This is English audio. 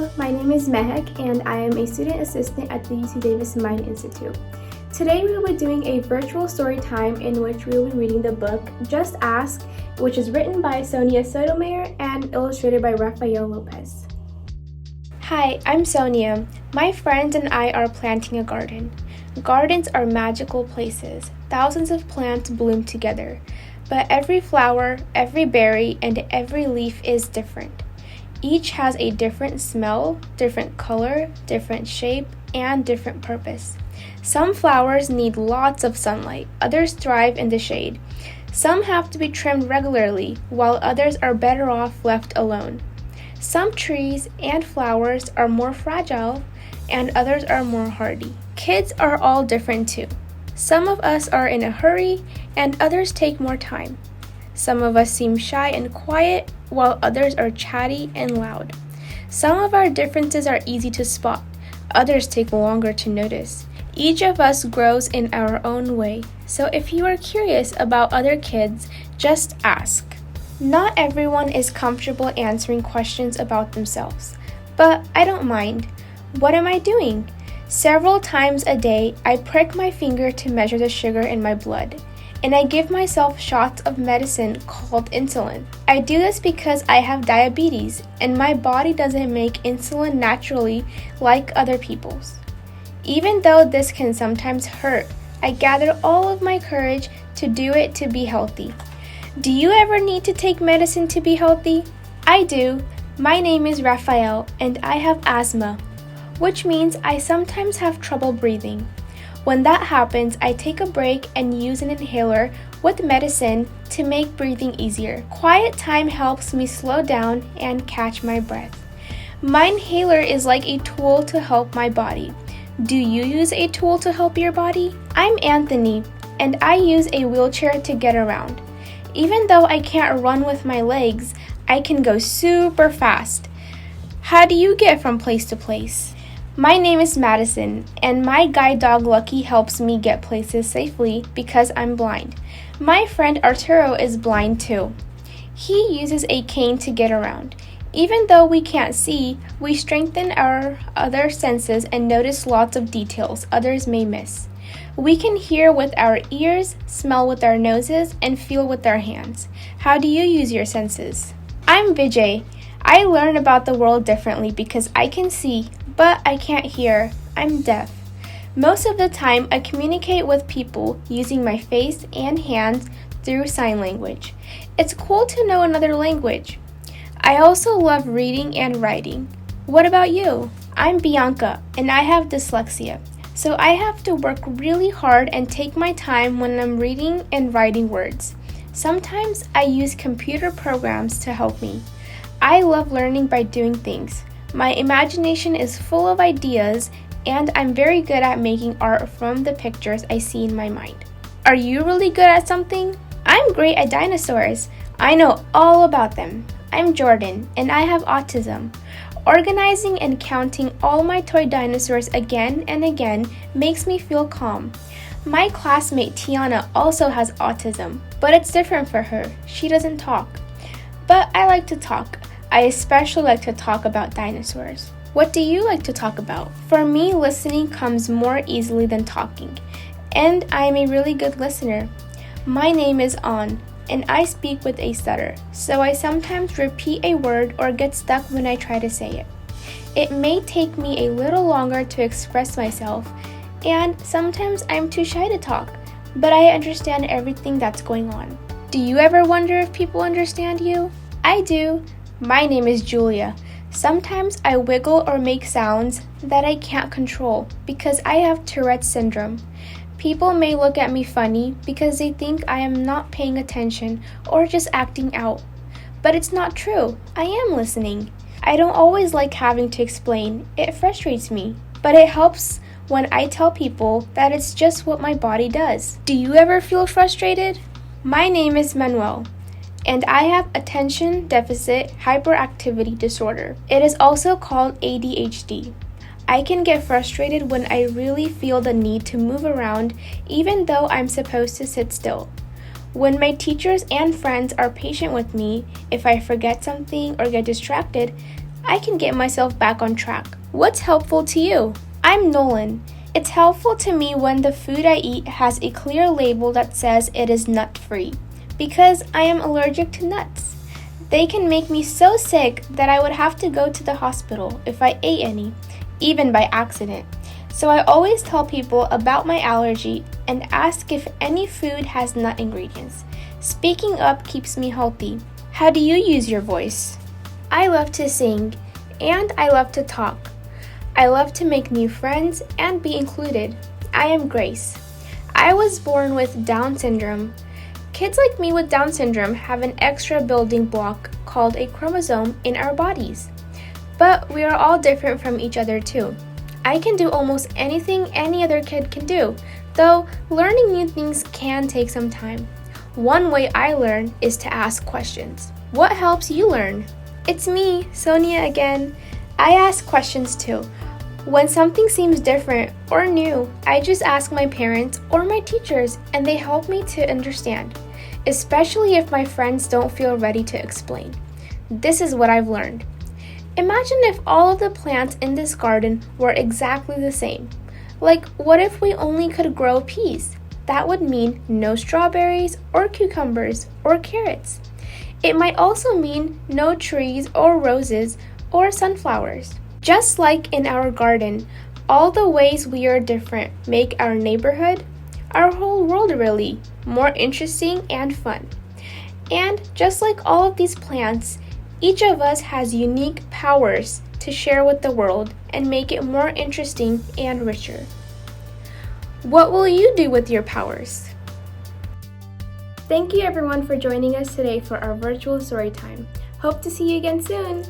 Hello, my name is Mehek and I am a student assistant at the UC Davis Mind Institute. Today we will be doing a virtual story time in which we will be reading the book Just Ask, which is written by Sonia Sotomayor and illustrated by Rafael Lopez. Hi, I'm Sonia. My friends and I are planting a garden. Gardens are magical places. Thousands of plants bloom together, but every flower, every berry, and every leaf is different. Each has a different smell, different color, different shape, and different purpose. Some flowers need lots of sunlight, others thrive in the shade. Some have to be trimmed regularly, while others are better off left alone. Some trees and flowers are more fragile, and others are more hardy. Kids are all different too. Some of us are in a hurry, and others take more time. Some of us seem shy and quiet, while others are chatty and loud. Some of our differences are easy to spot, others take longer to notice. Each of us grows in our own way, so if you are curious about other kids, just ask. Not everyone is comfortable answering questions about themselves, but I don't mind. What am I doing? Several times a day, I prick my finger to measure the sugar in my blood, and I give myself shots of medicine called insulin. I do this because I have diabetes, and my body doesn't make insulin naturally like other people's. Even though this can sometimes hurt, I gather all of my courage to do it to be healthy. Do you ever need to take medicine to be healthy? I do. My name is Rafael, and I have asthma, which means I sometimes have trouble breathing. When that happens, I take a break and use an inhaler with medicine to make breathing easier. Quiet time helps me slow down and catch my breath. My inhaler is like a tool to help my body. Do you use a tool to help your body? I'm Anthony, and I use a wheelchair to get around. Even though I can't run with my legs, I can go super fast. How do you get from place to place? My name is Madison, and my guide dog Lucky helps me get places safely because I'm blind. My friend Arturo is blind too. He uses a cane to get around. Even though we can't see, we strengthen our other senses and notice lots of details others may miss. We can hear with our ears, smell with our noses, and feel with our hands. How do you use your senses? I'm Vijay. I learn about the world differently because I can see, but I can't hear. I'm deaf. Most of the time, I communicate with people using my face and hands through sign language. It's cool to know another language. I also love reading and writing. What about you? I'm Bianca, and I have dyslexia, so I have to work really hard and take my time when I'm reading and writing words. Sometimes I use computer programs to help me. I love learning by doing things. My imagination is full of ideas, and I'm very good at making art from the pictures I see in my mind. Are you really good at something? I'm great at dinosaurs. I know all about them. I'm Jordan, and I have autism. Organizing and counting all my toy dinosaurs again and again makes me feel calm. My classmate Tiana also has autism, but it's different for her. She doesn't talk. But I like to talk. I especially like to talk about dinosaurs. What do you like to talk about? For me, listening comes more easily than talking, and I am a really good listener. My name is An, and I speak with a stutter, so I sometimes repeat a word or get stuck when I try to say it. It may take me a little longer to express myself, and sometimes I'm too shy to talk, but I understand everything that's going on. Do you ever wonder if people understand you? I do. My name is Julia. Sometimes I wiggle or make sounds that I can't control because I have Tourette's syndrome. People may look at me funny because they think I am not paying attention or just acting out. But it's not true. I am listening. I don't always like having to explain. It frustrates me. But it helps when I tell people that it's just what my body does. Do you ever feel frustrated? My name is Manuel, and I have attention deficit hyperactivity disorder. It is also called ADHD. I can get frustrated when I really feel the need to move around even though I'm supposed to sit still. When my teachers and friends are patient with me, if I forget something or get distracted, I can get myself back on track. What's helpful to you? I'm Nolan. It's helpful to me when the food I eat has a clear label that says it is nut-free, because I am allergic to nuts. They can make me so sick that I would have to go to the hospital if I ate any, even by accident. So I always tell people about my allergy and ask if any food has nut ingredients. Speaking up keeps me healthy. How do you use your voice? I love to sing, and I love to talk. I love to make new friends and be included. I am Grace. I was born with Down syndrome. Kids like me with Down syndrome have an extra building block called a chromosome in our bodies. But we are all different from each other too. I can do almost anything any other kid can do, though learning new things can take some time. One way I learn is to ask questions. What helps you learn? It's me, Sonia again. I ask questions too. When something seems different or new, I just ask my parents or my teachers, and they help me to understand, especially if my friends don't feel ready to explain. This is what I've learned. Imagine if all of the plants in this garden were exactly the same. Like, what if we only could grow peas? That would mean no strawberries or cucumbers or carrots. It might also mean no trees or roses or sunflowers. Just like in our garden, all the ways we are different make our neighborhood, our whole world really, more interesting and fun. And just like all of these plants, each of us has unique powers to share with the world and make it more interesting and richer. What will you do with your powers? Thank you everyone for joining us today for our virtual story time. Hope to see you again soon!